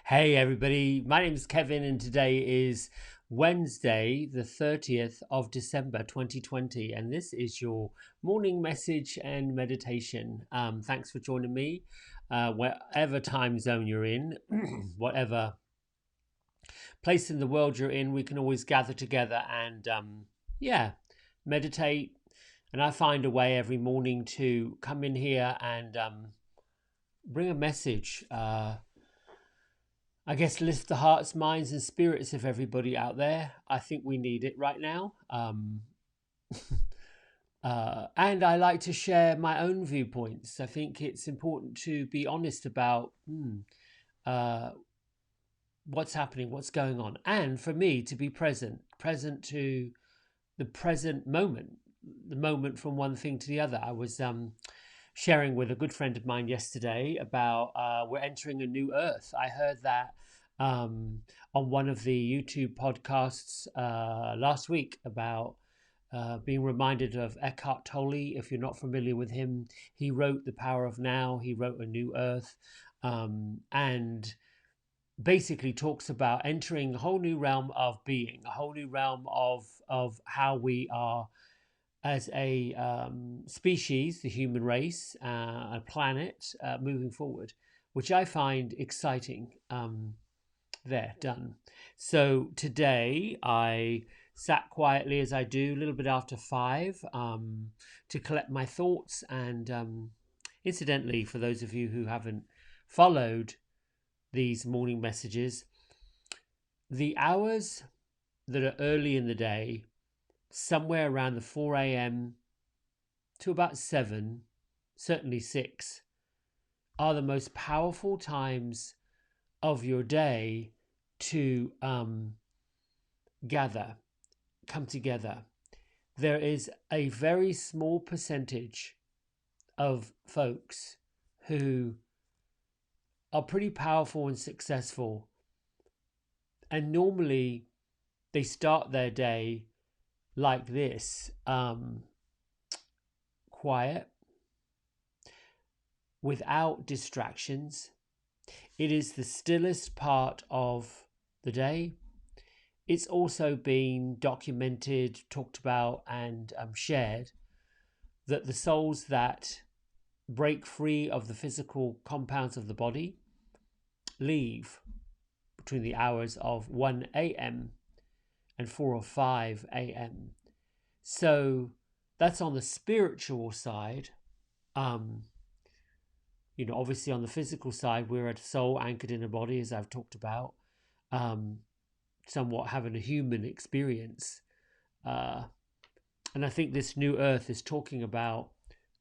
Hey everybody, my name is Kevin and today is Wednesday, the 30th of December 2020, and this is your morning message and meditation. Thanks for joining me, whatever time zone you're in, whatever place in the world you're in, we can always gather together and, yeah, meditate. And I find a way every morning to come in here and bring a message. I guess lift the hearts, minds, and spirits of everybody out there. I think we need it right now. And I like to share my own viewpoints. I think it's important to be honest about uh, what's happening, what's going on, and for me to be present to the present moment, the moment from one thing to the other. I was sharing with a good friend of mine yesterday about we're entering a new earth. I heard that on one of the YouTube podcasts last week about being reminded of Eckhart Tolle. If you're not familiar with him, he wrote The Power of Now, he wrote A New Earth, and basically talks about entering a whole new realm of being, a whole new realm of how we are as a species, the human race, a planet, moving forward, which I find exciting. There, done. So today I sat quietly as I do, a little bit after 5, to collect my thoughts. And incidentally, for those of you who haven't followed these morning messages, the hours that are early in the day, somewhere around the 4 a.m. to about 7, certainly 6, are the most powerful times of your day to come together. There is a very small percentage of folks who are pretty powerful and successful, and normally they start their day like this, quiet, without distractions. It is the stillest part of the day. It's also been documented, talked about, and shared that the souls that break free of the physical compounds of the body leave between the hours of 1 a.m. and 4 or 5 a.m. So that's on the spiritual side. Obviously on the physical side, we're a soul anchored in a body, as I've talked about, somewhat having a human experience. And I think this new earth is talking about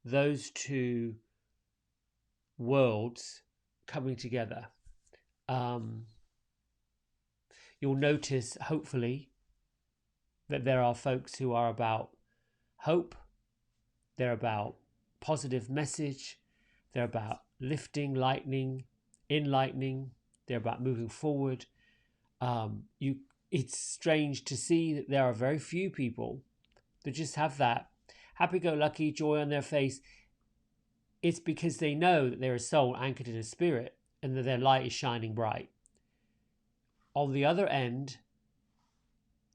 those two worlds coming together. You'll notice, hopefully, that there are folks who are about hope, they're about positive message, they're about lifting, lightening, enlightening, they're about moving forward. It's strange to see that there are very few people that just have that happy-go-lucky joy on their face. It's because they know that they're a soul anchored in a spirit and that their light is shining bright. On the other end,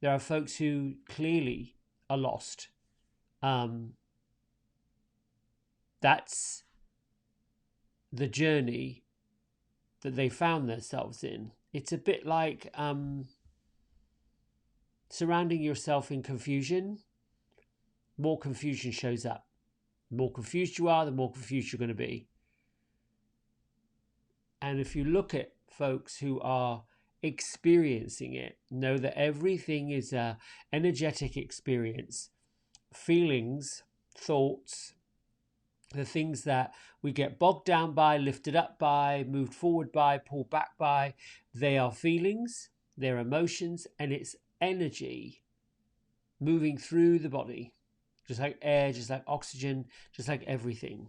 there are folks who clearly are lost. That's the journey that they found themselves in. It's a bit like surrounding yourself in confusion. More confusion shows up. The more confused you are, the more confused you're going to be. And if you look at folks who are experiencing it, know that everything is a energetic experience. Feelings, thoughts, the things that we get bogged down by, lifted up by, moved forward by, pulled back by, they are feelings, they're emotions, and it's energy moving through the body, just like air, just like oxygen, just like everything.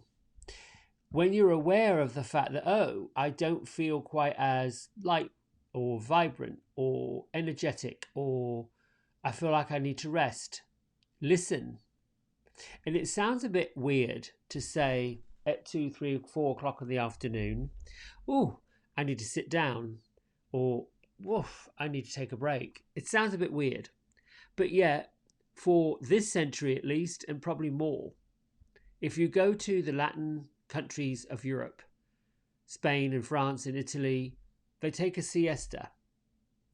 When you're aware of the fact that, oh, I don't feel quite as light or vibrant or energetic, or I feel like I need to rest, listen. And it sounds a bit weird to say at 2, 3, 4 o'clock in the afternoon, oh, I need to sit down. or woof, I need to take a break. It sounds a bit weird, but yet for this century at least, and probably more, if you go to the Latin countries of Europe, Spain and France and Italy, they take a siesta.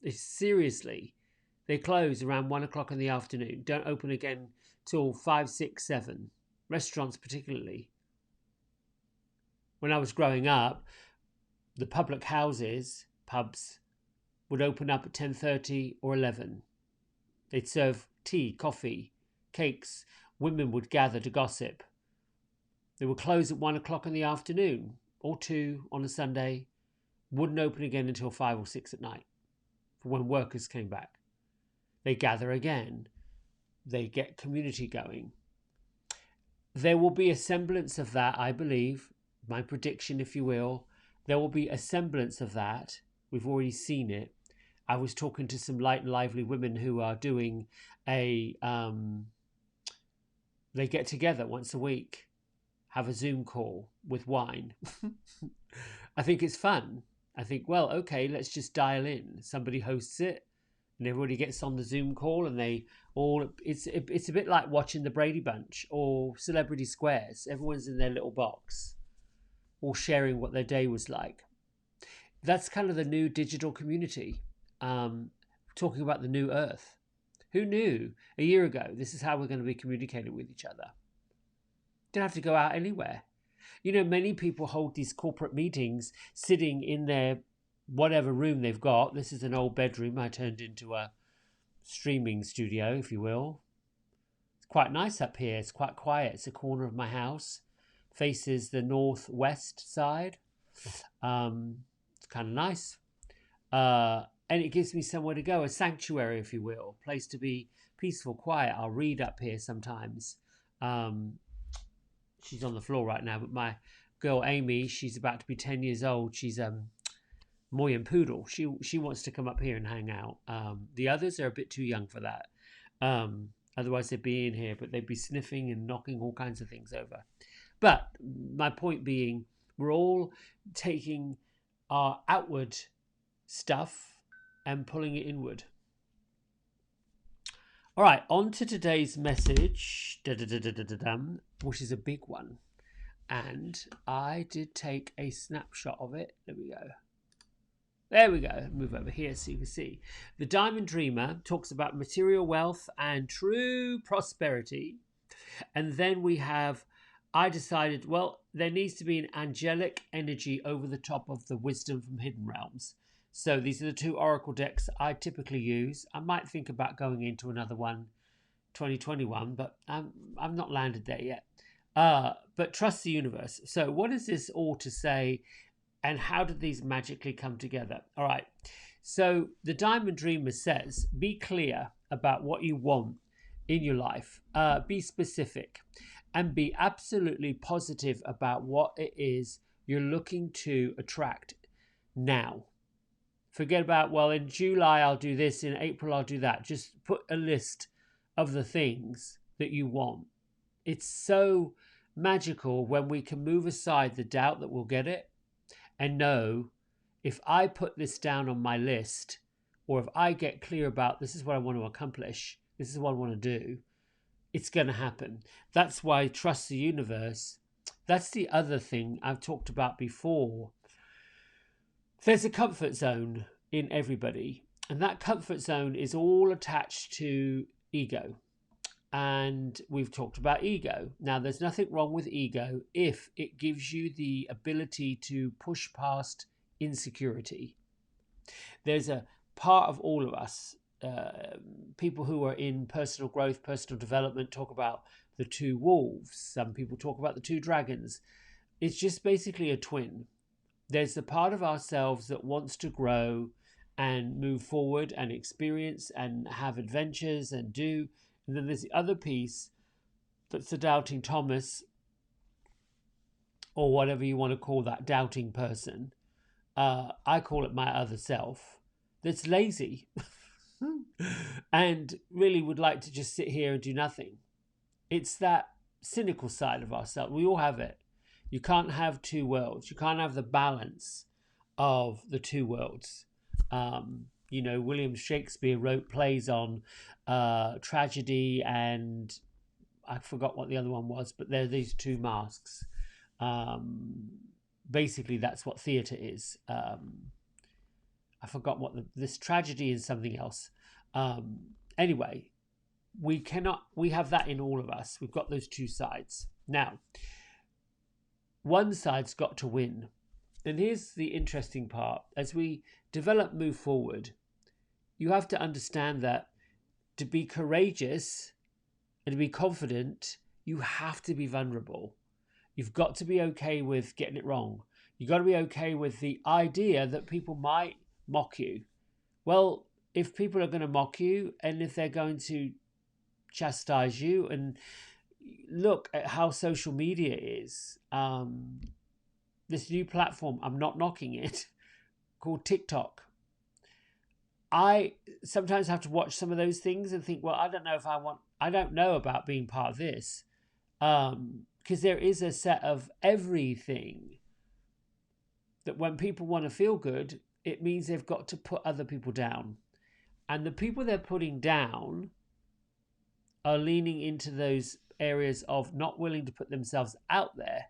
Seriously, they close around 1 o'clock in the afternoon, don't open again till 5, 6, 7. Restaurants particularly. When I was growing up, the public houses, pubs, would open up at 10:30 or 11. They'd serve tea, coffee, cakes. Women would gather to gossip. They would close at 1 o'clock in the afternoon or 2 on a Sunday. Wouldn't open again until 5 or 6 at night for when workers came back. They gather again. They get community going. There will be a semblance of that, I believe, my prediction, if you will. There will be a semblance of that. We've already seen it. I was talking to some light and lively women who are doing they get together once a week, have a Zoom call with wine. I think it's fun. I think, well, okay, let's just dial in. Somebody hosts it and everybody gets on the Zoom call and they all, it's a bit like watching the Brady Bunch or Celebrity Squares. Everyone's in their little box, all sharing what their day was like. That's kind of the new digital community. Talking about the new earth. Who knew a year ago this is how we're going to be communicating with each other? Don't have to go out anywhere. You know, many people hold these corporate meetings sitting in their whatever room they've got. This is an old bedroom I turned into a streaming studio, if you will. It's quite nice up here. It's quite quiet. It's a corner of my house. Faces the northwest side. It's kind of nice. And it gives me somewhere to go, a sanctuary, if you will, a place to be peaceful, quiet. I'll read up here sometimes. She's on the floor right now, but my girl Amy, she's about to be 10 years old. She's Moyen Poodle. She wants to come up here and hang out. The others are a bit too young for that. Otherwise they'd be in here, but they'd be sniffing and knocking all kinds of things over. But my point being, we're all taking our outward stuff and pulling it inward. All right, on to today's message, which is a big one. And I did take a snapshot of it. There we go. There we go. Move over here so you can see. The Diamond Dreamer talks about material wealth and true prosperity. And then we have, I decided, well, there needs to be an angelic energy over the top of the wisdom from Hidden Realms. So these are the two oracle decks I typically use. I might think about going into another one, 2021, but I'm not landed there yet. But trust the universe. So what is this all to say, and how did these magically come together? All right. So the Diamond Dreamer says, be clear about what you want in your life. Be specific and be absolutely positive about what it is you're looking to attract now. Forget about, well, in July I'll do this, in April I'll do that. Just put a list of the things that you want. It's so magical when we can move aside the doubt that we'll get it and know, if I put this down on my list, or if I get clear about this is what I want to accomplish, this is what I want to do, it's going to happen. That's why trust the universe. That's the other thing I've talked about before. There's a comfort zone in everybody, and that comfort zone is all attached to ego. And we've talked about ego. Now, there's nothing wrong with ego if it gives you the ability to push past insecurity. There's a part of all of us, people who are in personal growth, personal development, talk about the two wolves. Some people talk about the two dragons. It's just basically a twin. There's the part of ourselves that wants to grow and move forward and experience and have adventures and do. And then there's the other piece that's the doubting Thomas, or whatever you want to call that doubting person. I call it my other self, that's lazy and really would like to just sit here and do nothing. It's that cynical side of ourselves. We all have it. You can't have two worlds. You can't have the balance of the two worlds. William Shakespeare wrote plays on tragedy, and I forgot what the other one was, but there are these two masks. Um, Basically, that's what theatre is. I forgot what this tragedy is, something else. Anyway, we have that in all of us. We've got those two sides. Now, one side's got to win. And here's the interesting part. As we move forward, you have to understand that to be courageous and to be confident, you have to be vulnerable. You've got to be okay with getting it wrong. You've got to be okay with the idea that people might mock you. Well, if people are going to mock you, and if they're going to chastise you, and look at how social media is, this new platform, I'm not knocking it, called TikTok. I sometimes have to watch some of those things and think, well, I don't know about being part of this. Because there is a set of everything that when people want to feel good, it means they've got to put other people down. And the people they're putting down are leaning into those areas of not willing to put themselves out there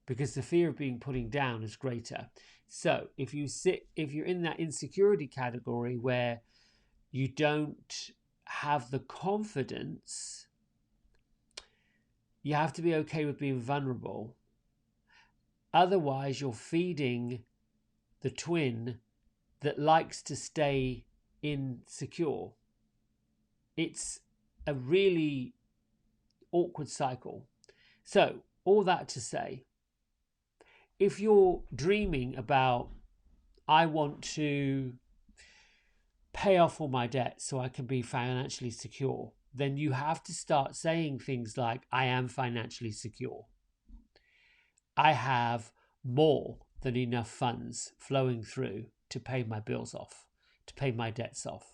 because the fear of being putting down is greater. So if you're in that insecurity category where you don't have the confidence, you have to be okay with being vulnerable. Otherwise, you're feeding the twin that likes to stay insecure. It's a really awkward cycle. So, all that to say, if you're dreaming about, I want to pay off all my debts so I can be financially secure, then you have to start saying things like, I am financially secure. I have more than enough funds flowing through to pay my bills off, to pay my debts off.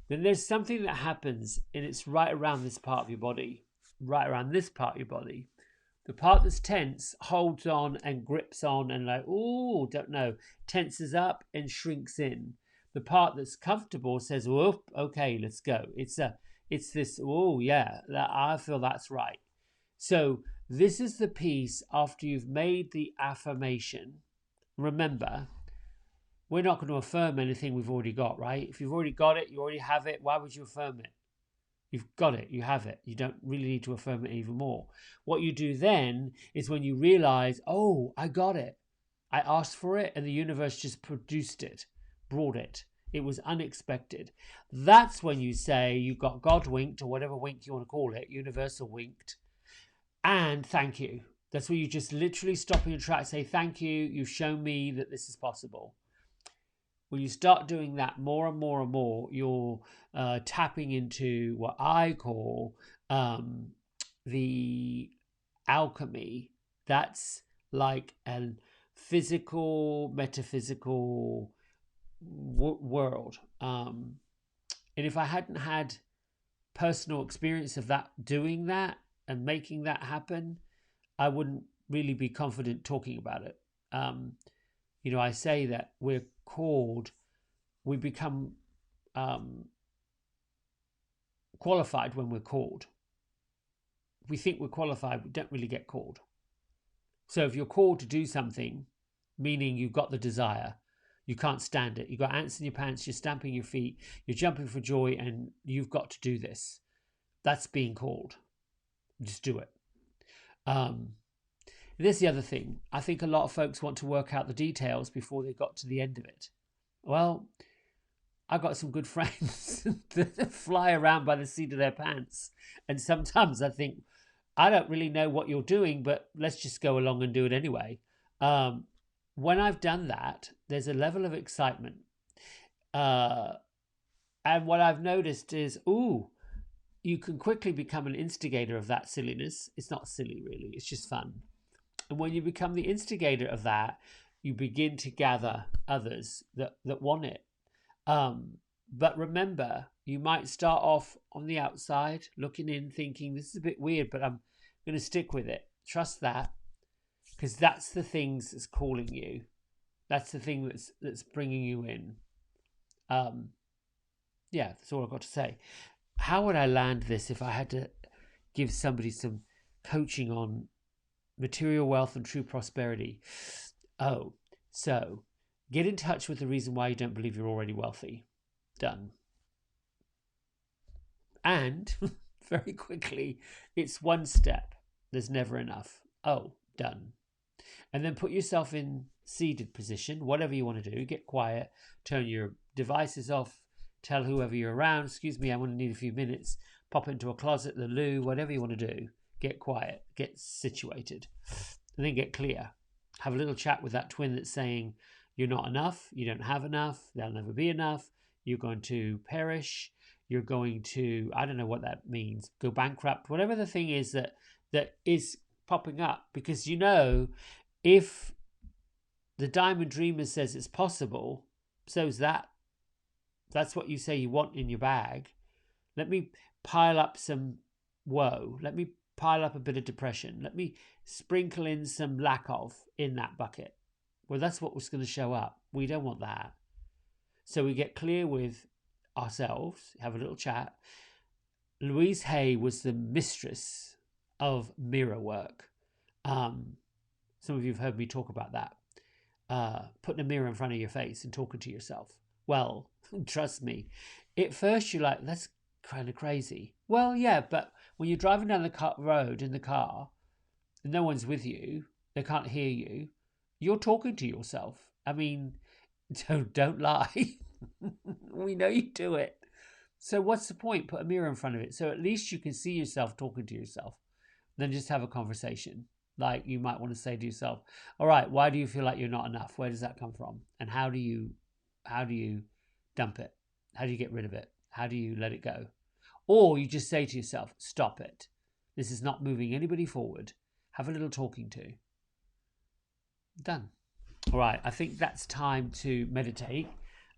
Then there's something that happens, and it's right around this part of your body, The part that's tense holds on and grips on and don't know, tenses up and shrinks in. The part that's comfortable says, whoop, okay, let's go. It's this, oh yeah, I feel that's right. So this is the piece after you've made the affirmation. Remember, we're not going to affirm anything we've already got, right? If you've already got it, you already have it, why would you affirm it? You've got it, you have it. You don't really need to affirm it even more. What you do then is when you realize, oh, I got it. I asked for it and the universe just produced it, brought it. It was unexpected. That's when you say you got God winked, or whatever wink you want to call it, universal winked, and thank you. That's where you just literally stop in your tracks, say thank you, you've shown me that this is possible. When you start doing that more and more and more, you're tapping into what I call the alchemy. That's like a physical, metaphysical world. And if I hadn't had personal experience of that, doing that and making that happen, I wouldn't really be confident talking about it. I say that we're called, we become qualified when we're called. If we think we're qualified, we don't really get called. So if you're called to do something, meaning you've got the desire, you can't stand it, you've got ants in your pants, you're stamping your feet, you're jumping for joy, and you've got to do this. That's being called. Just do it. This is the other thing. I think a lot of folks want to work out the details before they got to the end of it. Well, I've got some good friends that fly around by the seat of their pants. And sometimes I think, I don't really know what you're doing, but let's just go along and do it anyway. When I've done that, there's a level of excitement. And what I've noticed is, you can quickly become an instigator of that silliness. It's not silly, really. It's just fun. And when you become the instigator of that, you begin to gather others that want it. But remember, you might start off on the outside, looking in, thinking, this is a bit weird, but I'm going to stick with it. Trust that, because that's the thing that's calling you. That's the thing that's bringing you in. Yeah, that's all I've got to say. How would I land this if I had to give somebody some coaching on material wealth and true prosperity? Oh, so get in touch with the reason why you don't believe you're already wealthy. Done. And very quickly, it's one step. There's never enough. Oh, done. And then put yourself in seated position, whatever you want to do. Get quiet, turn your devices off, tell whoever you're around, excuse me, I'm going to need a few minutes, pop into a closet, the loo, whatever you want to do. Get quiet, get situated, and then get clear. Have a little chat with that twin that's saying, you're not enough, you don't have enough, there'll never be enough, you're going to perish, you're going to, I don't know what that means, go bankrupt, whatever the thing is that is popping up. Because if the Diamond Dreamer says it's possible, so's that. That's what you say you want in your bag. Let me pile up some woe. Let me pile up a bit of depression. Let me sprinkle in some lack of in that bucket. Well, that's what was going to show up. We don't want that. So we get clear with ourselves, have a little chat. Louise Hay was the mistress of mirror work. Some of you have heard me talk about that. Putting a mirror in front of your face and talking to yourself. Well, trust me, at first you're like, that's kind of crazy. Well, yeah, but when you're driving down the road in the car and no one's with you, they can't hear you, you're talking to yourself. I mean, don't lie. We know you do it. So what's the point? Put a mirror in front of it. So at least you can see yourself talking to yourself. Then just have a conversation. Like you might want to say to yourself, all right, why do you feel like you're not enough? Where does that come from? And how do you dump it? How do you get rid of it? How do you let it go? Or you just say to yourself, stop it. This is not moving anybody forward. Have a little talking to. Done. All right, I think that's time to meditate.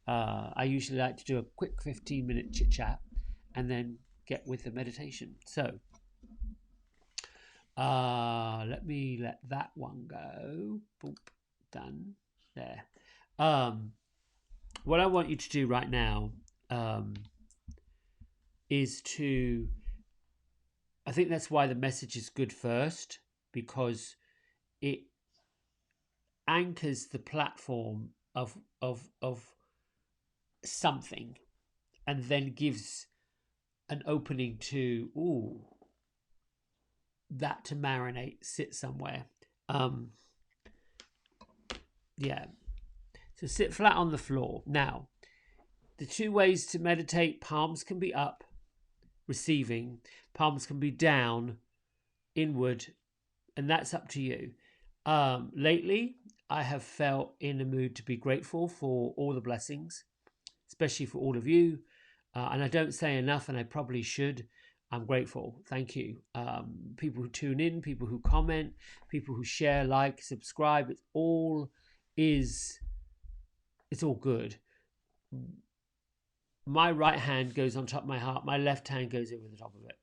I usually like to do a quick 15-minute chit chat and then get with the meditation. So let me let that one go. Boop, done. There. What I want you to do right now is to, I think that's why the message is good first, because it anchors the platform of something and then gives an opening to that to marinate, sit somewhere. Yeah. So sit flat on the floor. Now, the two ways to meditate, palms can be up, receiving, palms can be down, inward, and that's up to you. Lately, I have felt in the mood to be grateful for all the blessings, especially for all of you. And I don't say enough, and I probably should. I'm grateful. Thank you. People who tune in, people who comment, people who share, like, subscribe. It's all good. My right hand goes on top of my heart. My left hand goes over the top of it.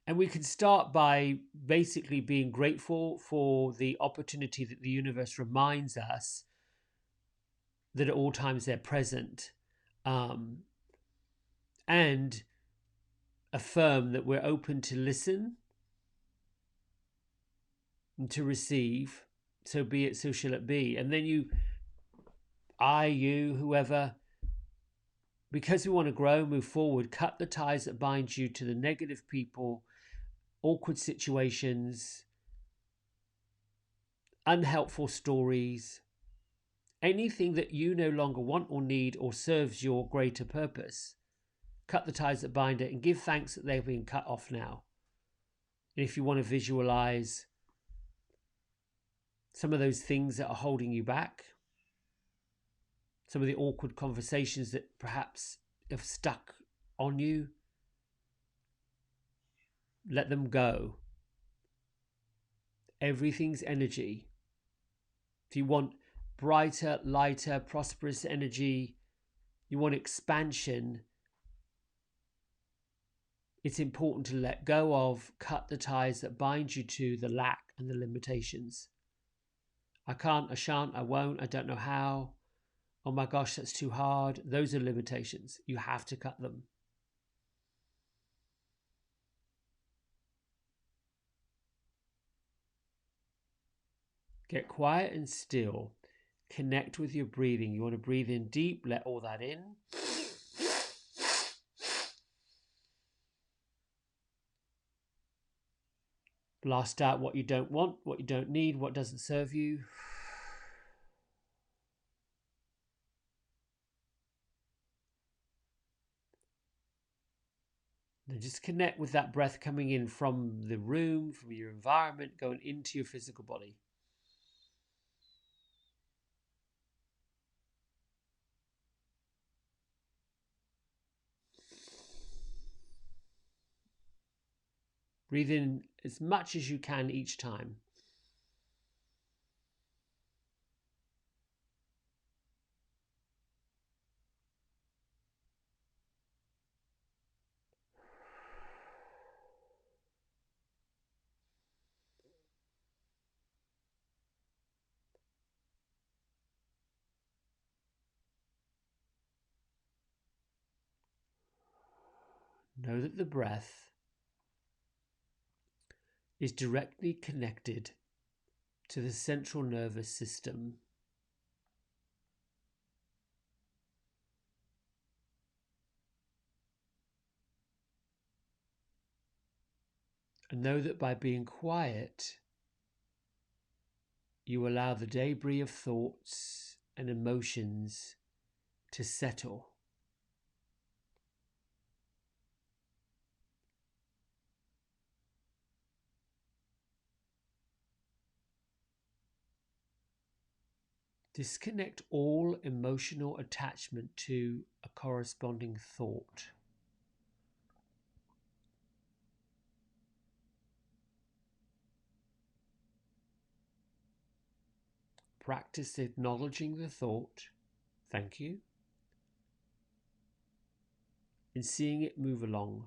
And we can start by basically being grateful for the opportunity that the universe reminds us that at all times they're present, and affirm that we're open to listen and to receive. So be it, so shall it be. And then you, whoever, because we want to grow, move forward, cut the ties that bind you to the negative people, awkward situations, unhelpful stories, anything that you no longer want or need or serves your greater purpose. Cut the ties that bind it and give thanks that they've been cut off now. And if you want to visualize some of those things that are holding you back, some of the awkward conversations that perhaps have stuck on you, let them go. Everything's energy. If you want brighter, lighter, prosperous energy, you want expansion, it's important to let go of, cut the ties that bind you to the lack and the limitations. I can't, I shan't, I won't, I don't know how. Oh my gosh, that's too hard. Those are limitations. You have to cut them. Get quiet and still. Connect with your breathing. You want to breathe in deep, let all that in. Blast out what you don't want, what you don't need, what doesn't serve you. Then just connect with that breath coming in from the room, from your environment, going into your physical body. Breathe in as much as you can each time. Know that the breath is directly connected to the central nervous system. And know that by being quiet, you allow the debris of thoughts and emotions to settle. Disconnect all emotional attachment to a corresponding thought. Practice acknowledging the thought, thank you, and seeing it move along.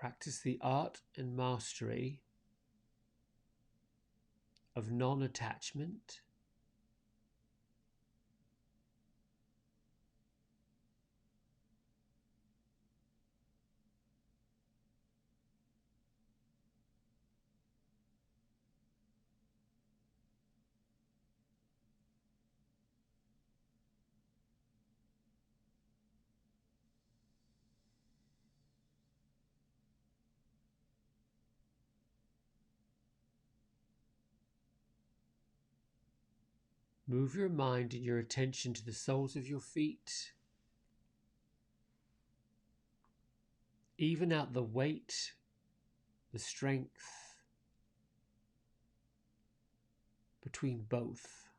Practice the art and mastery of non-attachment, move your mind and your attention to the soles of your feet. Even out the weight, the strength between both.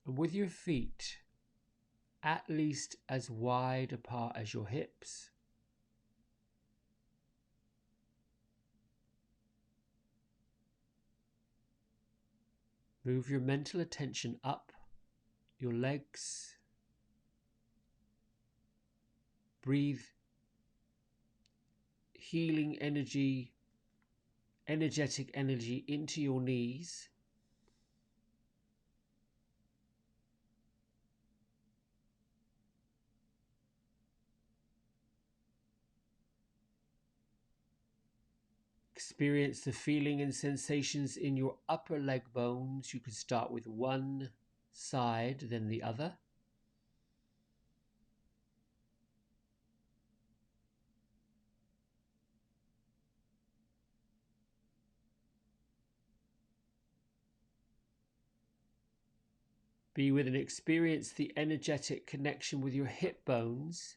And with your feet at least as wide apart as your hips, move your mental attention up your legs. Breathe healing energy, energetic energy into your knees. Experience the feeling and sensations in your upper leg bones. You can start with one side, then the other. Be with and experience the energetic connection with your hip bones.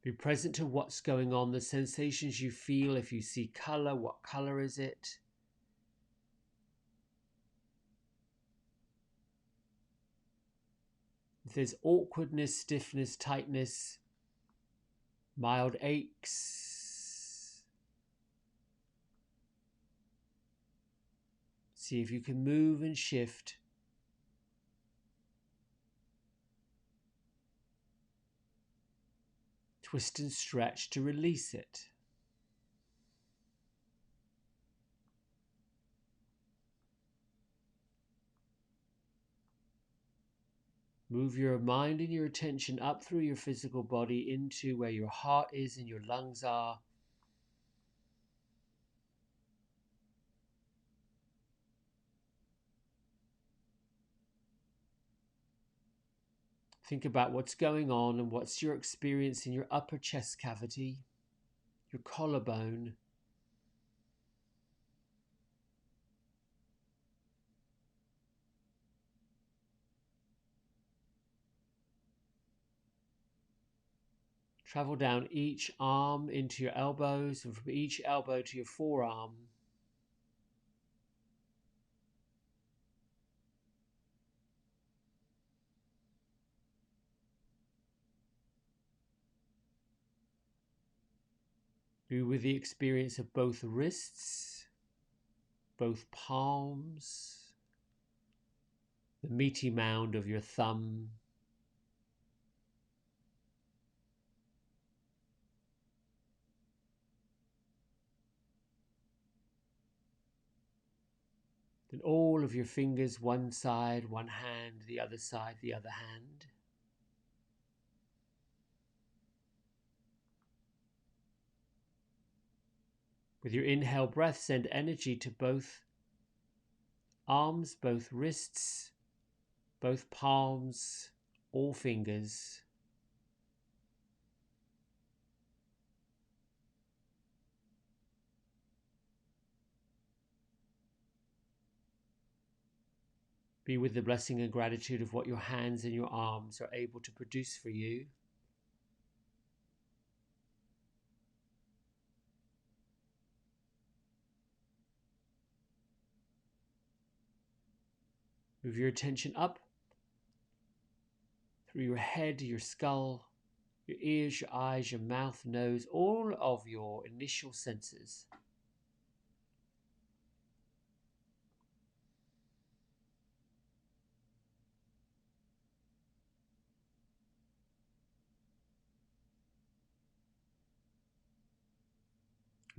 Be present to what's going on, the sensations you feel. If you see color, what color is it? If there's awkwardness, stiffness, tightness, mild aches, see if you can move and shift. Twist and stretch to release it. Move your mind and your attention up through your physical body into where your heart is and your lungs are. Think about what's going on and what's your experience in your upper chest cavity, your collarbone. Travel down each arm into your elbows and from each elbow to your forearm. Be with the experience of both wrists, both palms, the meaty mound of your thumb, then all of your fingers, one side, one hand, the other side, the other hand. With your inhale breath, send energy to both arms, both wrists, both palms, all fingers. Be with the blessing and gratitude of what your hands and your arms are able to produce for you. Move your attention up through your head, your skull, your ears, your eyes, your mouth, nose, all of your initial senses.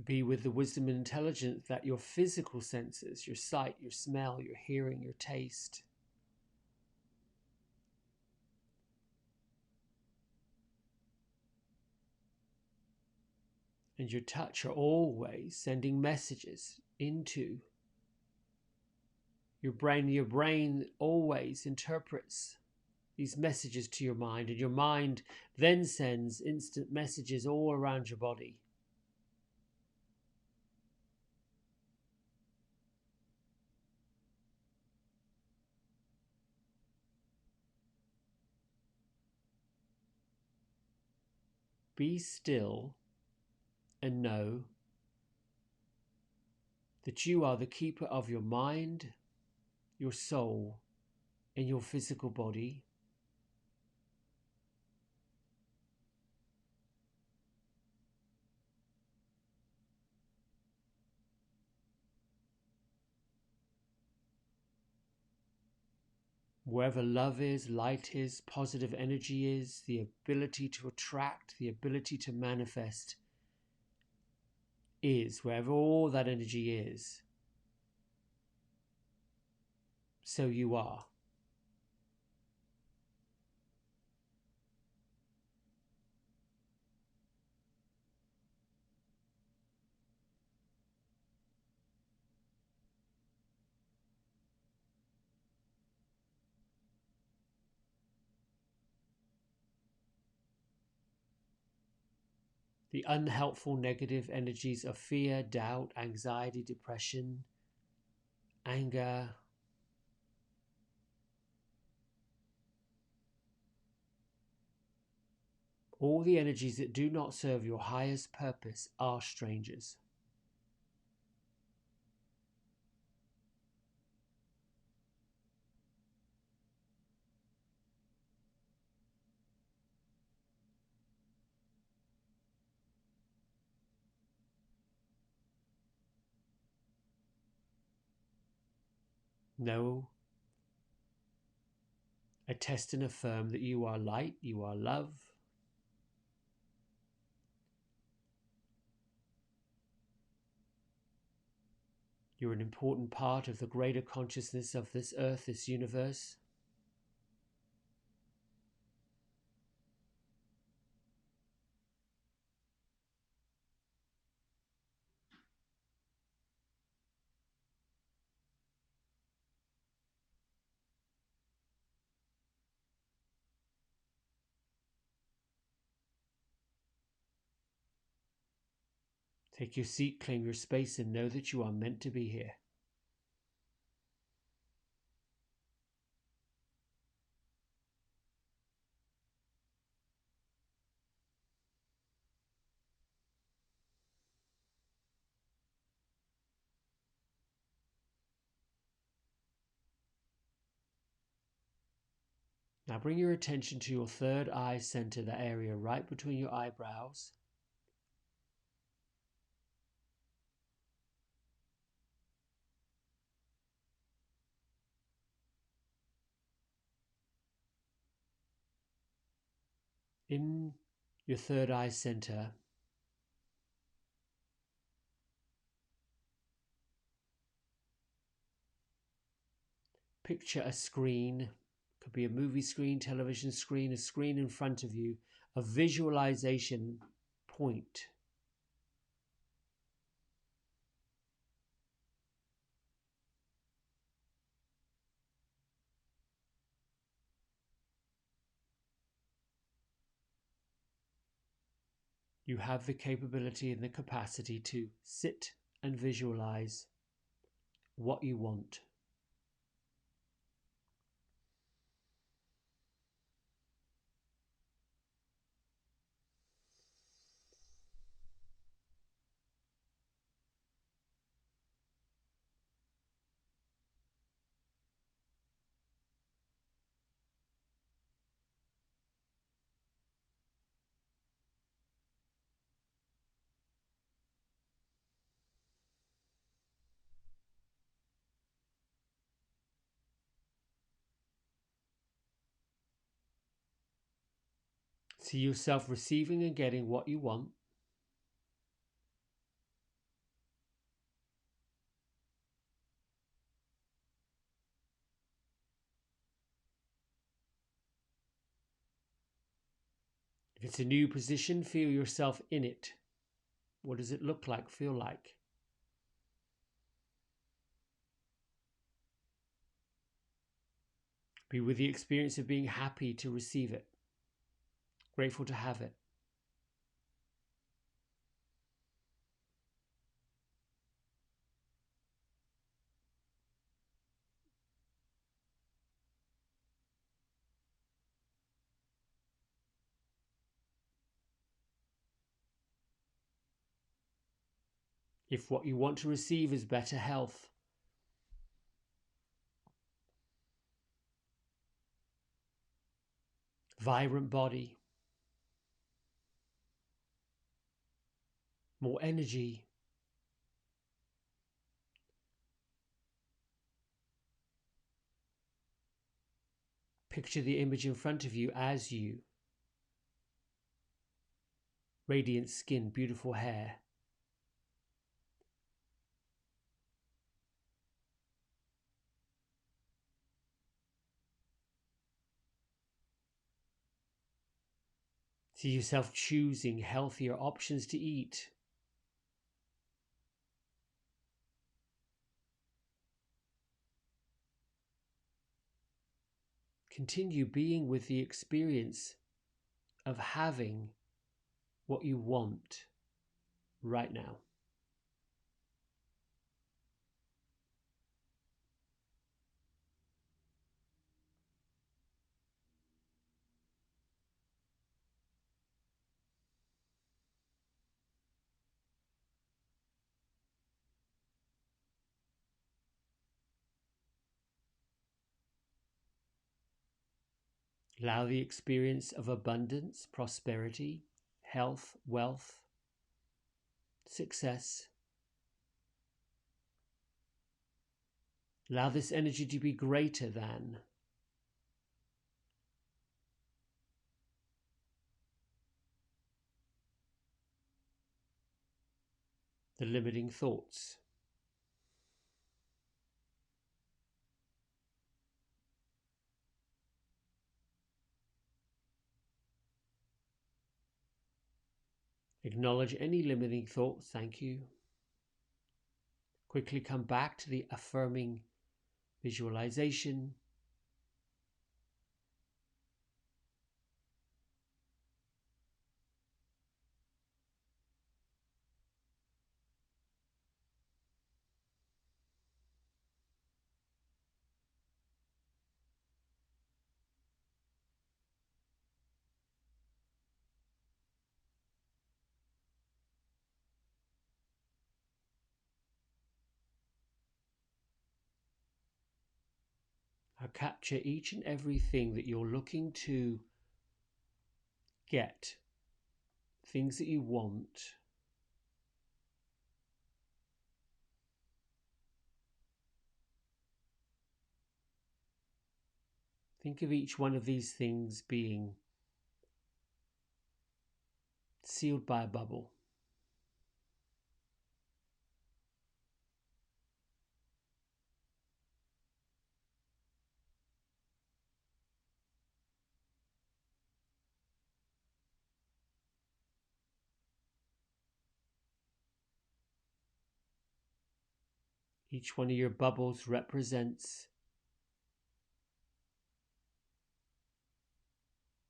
Be with the wisdom and intelligence that your physical senses, your sight, your smell, your hearing, your taste, and your touch are always sending messages into your brain. Your brain always interprets these messages to your mind, and your mind then sends instant messages all around your body. Be still and know that you are the keeper of your mind, your soul, and your physical body. Wherever love is, light is, positive energy is, the ability to attract, the ability to manifest is, wherever all that energy is, so you are. The unhelpful negative energies of fear, doubt, anxiety, depression, anger, All the energies that do not serve your highest purpose are strangers. Know, attest and affirm that you are light, you are love. You're an important part of the greater consciousness of this earth, this universe. Take your seat, claim your space, and know that you are meant to be here. Now bring your attention to your third eye center, the area right between your eyebrows. In your third eye center, picture a screen. Could be a movie screen, television screen, a screen in front of you, a visualization point. You have the capability and the capacity to sit and visualize what you want. See yourself receiving and getting what you want. If it's a new position, feel yourself in it. What does it look like, feel like? Be with the experience of being happy to receive it, grateful to have it. If what you want to receive is better health, vibrant body, more energy, picture the image in front of you as you. Radiant skin, beautiful hair. See yourself choosing healthier options to eat. Continue being with the experience of having what you want right now. Allow the experience of abundance, prosperity, health, wealth, success. Allow this energy to be greater than the limiting thoughts. Acknowledge any limiting thoughts. Thank you. Quickly come back to the affirming visualization. Now capture each and everything that you're looking to get, things that you want. Think of each one of these things being sealed by a bubble. Each one of your bubbles represents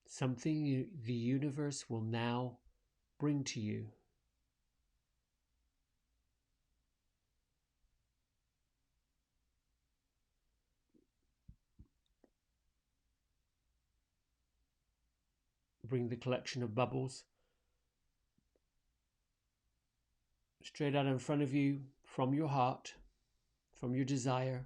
something the universe will now bring to you. Bring the collection of bubbles straight out in front of you, from your heart, from your desire.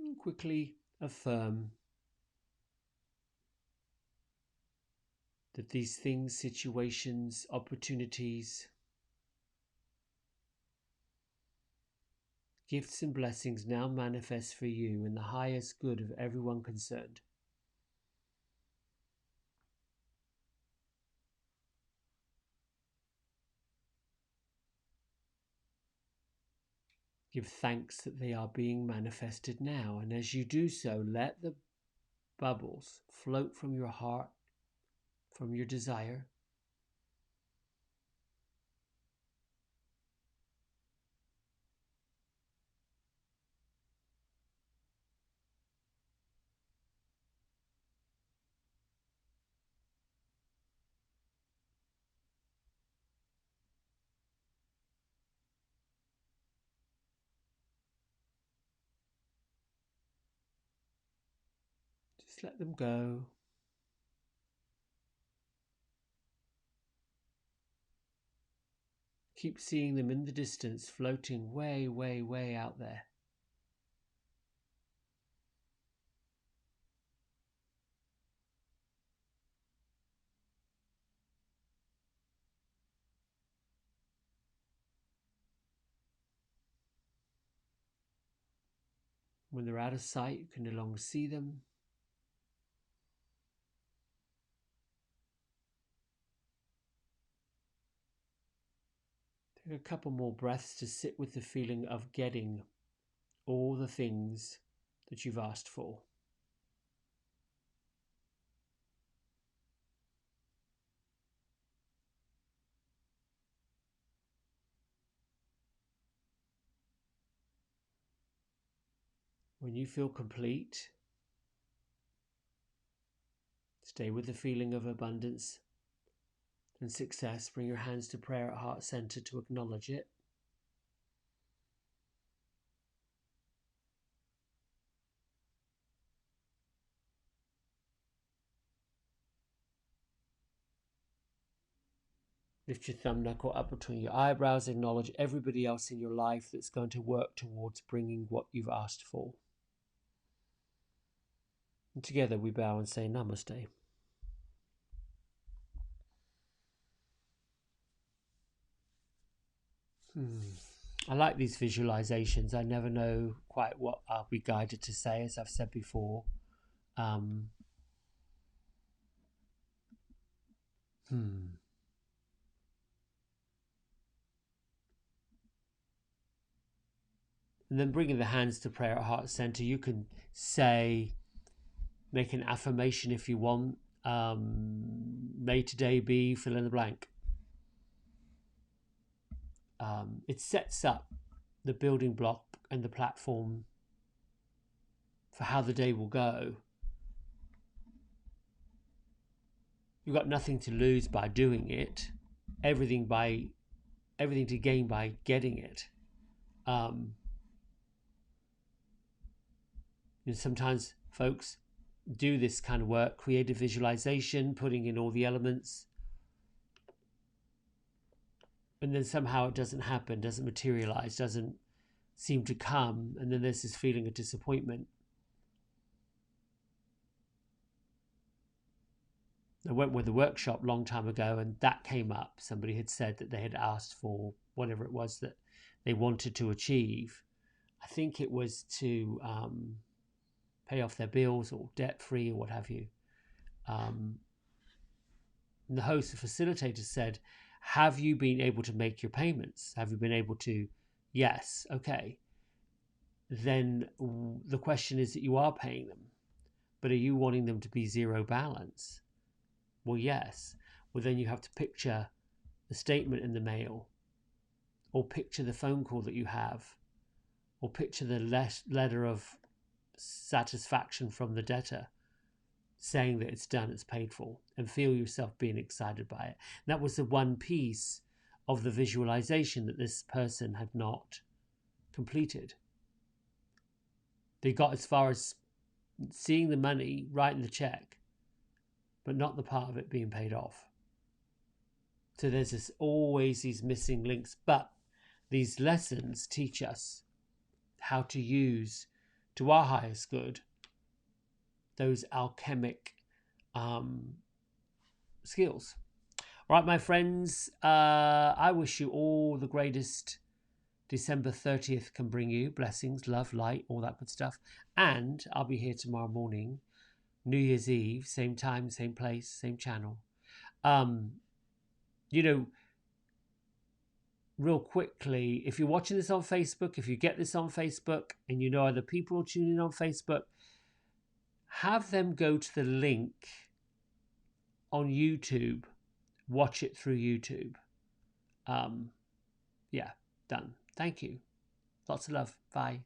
And quickly affirm that these things, situations, opportunities, gifts and blessings now manifest for you in the highest good of everyone concerned. Give thanks that they are being manifested now, and as you do so, let the bubbles float from your heart, from your desire. Just let them go. Keep seeing them in the distance, floating way, way, way out there. When they're out of sight, you can no longer see them. Take a couple more breaths to sit with the feeling of getting all the things that you've asked for. When you feel complete, stay with the feeling of abundance and success. Bring your hands to prayer at heart center to acknowledge it. Lift your thumb knuckle up between your eyebrows. Acknowledge everybody else in your life that's going to work towards bringing what you've asked for. And together we bow and say Namaste. I like these visualizations. I never know quite what I'll be guided to say, as I've said before. And then bringing the hands to prayer at heart center, you can say, make an affirmation if you want. May today be fill in the blank. It sets up the building block and the platform for how the day will go. You've got nothing to lose by doing it, everything to gain by getting it. Sometimes folks do this kind of work, creative visualization, putting in all the elements, and then somehow it doesn't happen, doesn't materialize, doesn't seem to come, and then there's this feeling of disappointment. I went with a workshop a long time ago, and that came up. Somebody had said that they had asked for whatever it was that they wanted to achieve. I think it was to pay off their bills or debt-free or what have you. And the host, the facilitator, said, have you been able to make your payments? Have you been able to? Yes. Okay. Then the question is that you are paying them, but are you wanting them to be zero balance? Well, yes. Well, then you have to picture the statement in the mail, or picture the phone call that you have, or picture the letter of satisfaction from the debtor saying that it's done, it's paid for, and feel yourself being excited by it. And that was the one piece of the visualization that this person had not completed. They got as far as seeing the money, writing the check, but not the part of it being paid off. So there's always these missing links, but these lessons teach us how to use to our highest good those alchemic skills. All right, my friends, I wish you all the greatest December 30th can bring you. Blessings, love, light, all that good stuff. And I'll be here tomorrow morning, New Year's Eve, same time, same place, same channel. Real quickly, if you're watching this on Facebook, if you get this on Facebook and you know other people tuning in on Facebook, have them go to the link on YouTube, watch it through YouTube. Yeah, done. Thank you. Lots of love. Bye.